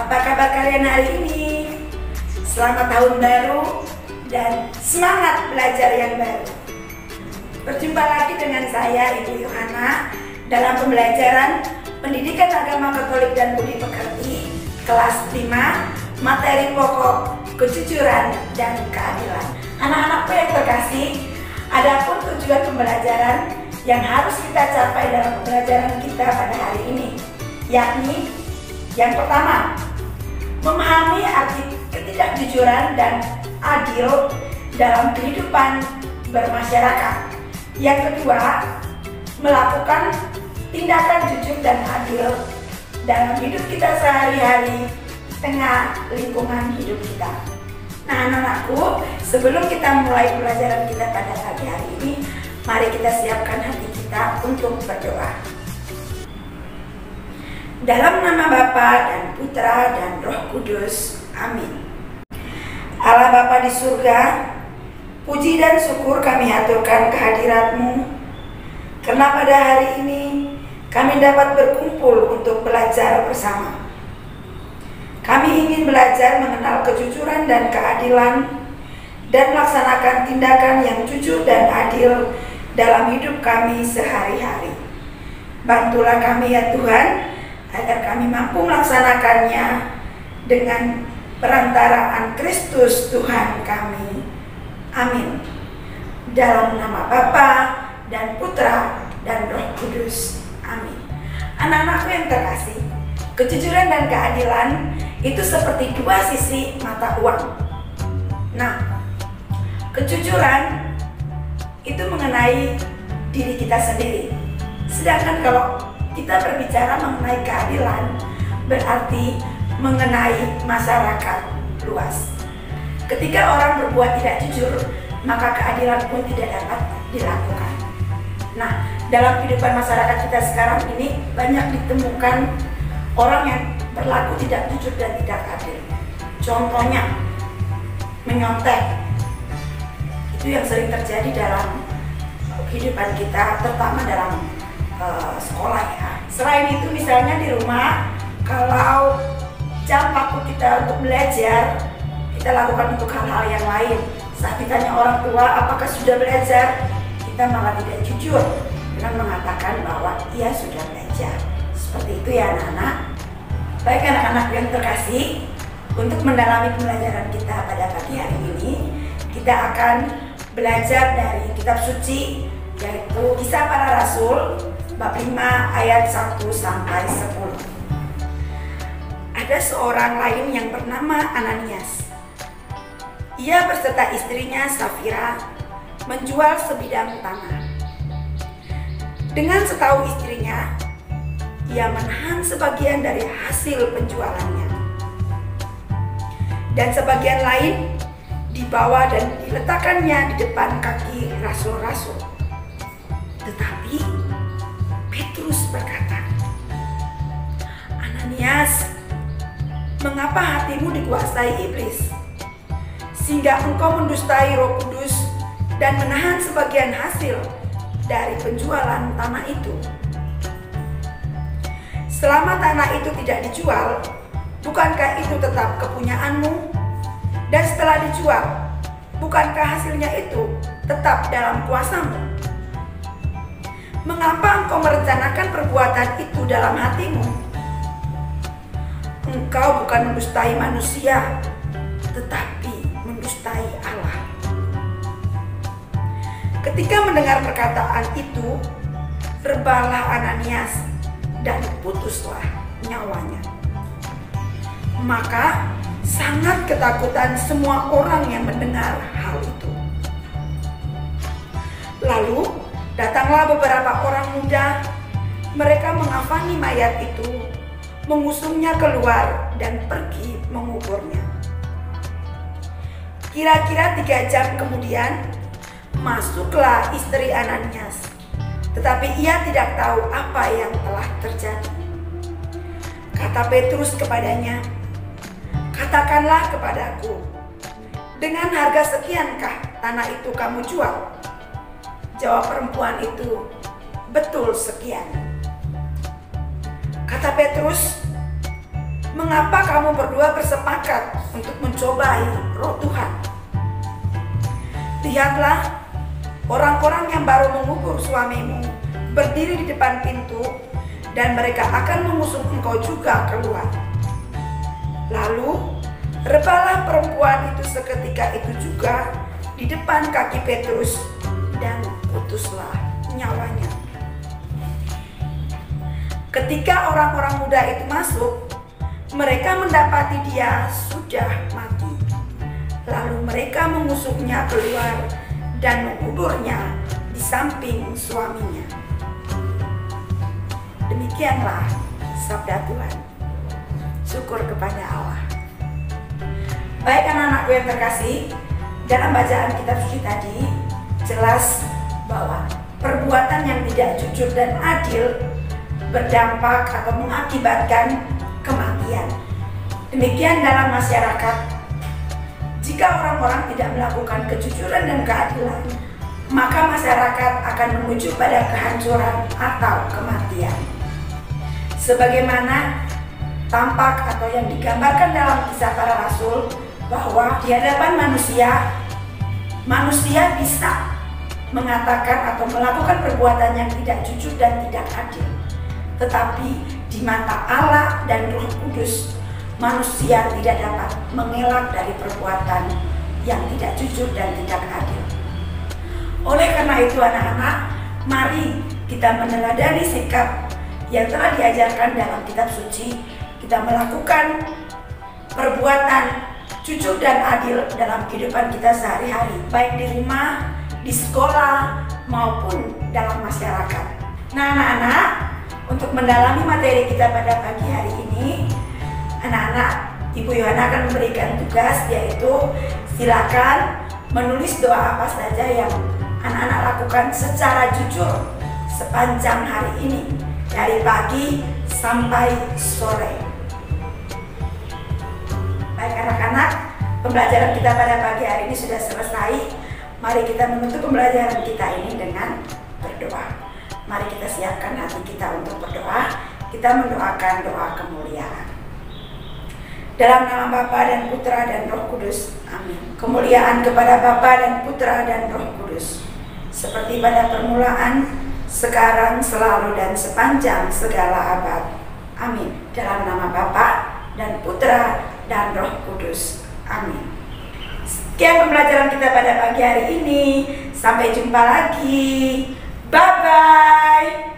Apa kabar kalian hari ini? Selamat tahun baru dan semangat belajar yang baru. Berjumpa lagi dengan saya, Ibu Yohana, dalam pembelajaran Pendidikan Agama Katolik dan Budi Pekerti kelas 5, materi pokok kejujuran dan keadilan. Anak-anakku yang terkasih, adapun tujuan pembelajaran yang harus kita capai dalam pembelajaran kita pada hari ini, yakni yang pertama, memahami arti ketidakjujuran dan adil dalam kehidupan bermasyarakat. Yang kedua, melakukan tindakan jujur dan adil dalam hidup kita sehari-hari di tengah lingkungan hidup kita. Nah, anak-anakku, sebelum kita mulai pelajaran kita pada pagi hari ini, mari kita siapkan hati kita untuk berdoa. Dalam nama Bapa dan Putra dan Roh Kudus, amin. Allah Bapa di surga, puji dan syukur kami aturkan kehadirat-Mu, karena pada hari ini kami dapat berkumpul untuk belajar bersama. Kami ingin belajar mengenal kejujuran dan keadilan dan melaksanakan tindakan yang jujur dan adil dalam hidup kami sehari-hari. Bantulah kami ya Tuhan, agar kami mampu melaksanakannya dengan perantaraan Kristus Tuhan kami. Amin. Dalam nama Bapa dan Putra dan Roh Kudus. Amin. Anak-anakku yang terkasih, kejujuran dan keadilan itu seperti dua sisi mata uang. Nah, kejujuran itu mengenai diri kita sendiri. Sedangkan kalau kita berbicara mengenai keadilan, berarti mengenai masyarakat luas. Ketika orang berbuat tidak jujur, maka keadilan pun tidak dapat dilakukan. Nah, dalam kehidupan masyarakat kita sekarang ini banyak ditemukan orang yang berlaku tidak jujur dan tidak adil. Contohnya, menyontek. Itu yang sering terjadi dalam kehidupan kita, terutama dalam sekolah ya. Selain itu, misalnya di rumah, kalau jam waktu kita untuk belajar, kita lakukan untuk hal-hal yang lain. Saat ditanya orang tua apakah sudah belajar, kita malah tidak jujur dengan mengatakan bahwa ia sudah belajar. Seperti itu ya anak-anak. Baik anak-anak yang terkasih, untuk mendalami pembelajaran kita pada pagi hari ini, kita akan belajar dari kitab suci, yaitu Kisah Para Rasul bab 5 ayat 1 sampai 10. Ada seorang lain yang bernama Ananias. Ia berserta istrinya Safira menjual sebidang tanah. Dengan setahu istrinya, ia menahan sebagian dari hasil penjualannya, dan sebagian lain dibawa dan diletakkannya di depan kaki rasul-rasul. Tetapi Petrus berkata, "Ananias, mengapa hatimu dikuasai iblis, sehingga engkau mendustai Roh Kudus dan menahan sebagian hasil dari penjualan tanah itu? Selama tanah itu tidak dijual, bukankah itu tetap kepunyaanmu? Dan setelah dijual, bukankah hasilnya itu tetap dalam kuasamu? Mengapa engkau merencanakan perbuatan itu dalam hatimu? Engkau bukan mendustai manusia, tetapi mendustai Allah." Ketika mendengar perkataan itu, rebalah Ananias dan putuslah nyawanya. Maka sangat ketakutan semua orang yang mendengar hal itu. Lalu datanglah beberapa orang muda, mereka mengafani mayat itu, mengusungnya keluar dan pergi menguburnya. Kira-kira 3 jam kemudian, masuklah istri Ananias, tetapi ia tidak tahu apa yang telah terjadi. Kata Petrus kepadanya, "Katakanlah kepadaku, dengan harga sekiankah tanah itu kamu jual?" Jawab perempuan itu, "Betul sekian." Kata Petrus, mengapa kamu berdua bersepakat untuk mencobai roh Tuhan? Lihatlah, orang-orang yang baru mengubur suamimu berdiri di depan pintu, dan mereka akan mengusung engkau juga keluar. Lalu rebalah perempuan itu seketika itu juga di depan kaki Petrus, dan putuslah nyawanya. Ketika orang-orang muda itu masuk, mereka mendapati dia sudah mati. Lalu mereka mengusungnya keluar dan menguburnya di samping suaminya. Demikianlah sabda Tuhan. Syukur kepada Allah. Baik anak-anakku yang terkasih, dalam bacaan kitab suci tadi jelas bahwa perbuatan yang tidak jujur dan adil berdampak atau mengakibatkan kematian. Demikian dalam masyarakat, jika orang-orang tidak melakukan kejujuran dan keadilan, maka masyarakat akan menuju pada kehancuran atau kematian. Sebagaimana tampak atau yang digambarkan dalam Kisah Para Rasul, bahwa di hadapan manusia bisa mengatakan atau melakukan perbuatan yang tidak jujur dan tidak adil. Tetapi di mata Allah dan Roh Kudus, manusia tidak dapat mengelak dari perbuatan yang tidak jujur dan tidak adil. Oleh karena itu anak-anak, mari kita meneladani sikap yang telah diajarkan dalam kitab suci. Kita melakukan perbuatan jujur dan adil dalam kehidupan kita sehari-hari, baik di rumah, di sekolah, maupun dalam masyarakat. Nah anak-anak, untuk mendalami materi kita pada pagi hari ini, anak-anak, Ibu Yohana akan memberikan tugas, yaitu silakan menulis doa apa saja yang anak-anak lakukan secara jujur sepanjang hari ini, dari pagi sampai sore. Baik anak-anak, pembelajaran kita pada pagi hari ini sudah selesai. Mari kita menutup pembelajaran kita ini dengan berdoa. Mari kita siapkan hati kita untuk berdoa. Kita mendoakan doa kemuliaan. Dalam nama Bapa dan Putra dan Roh Kudus. Amin. Kemuliaan kepada Bapa dan Putra dan Roh Kudus, seperti pada permulaan, sekarang, selalu, dan sepanjang segala abad. Amin. Dalam nama Bapa dan Putra dan Roh Kudus. Amin. Sekian pembelajaran kita pada pagi hari ini. Sampai jumpa lagi. Bye-bye.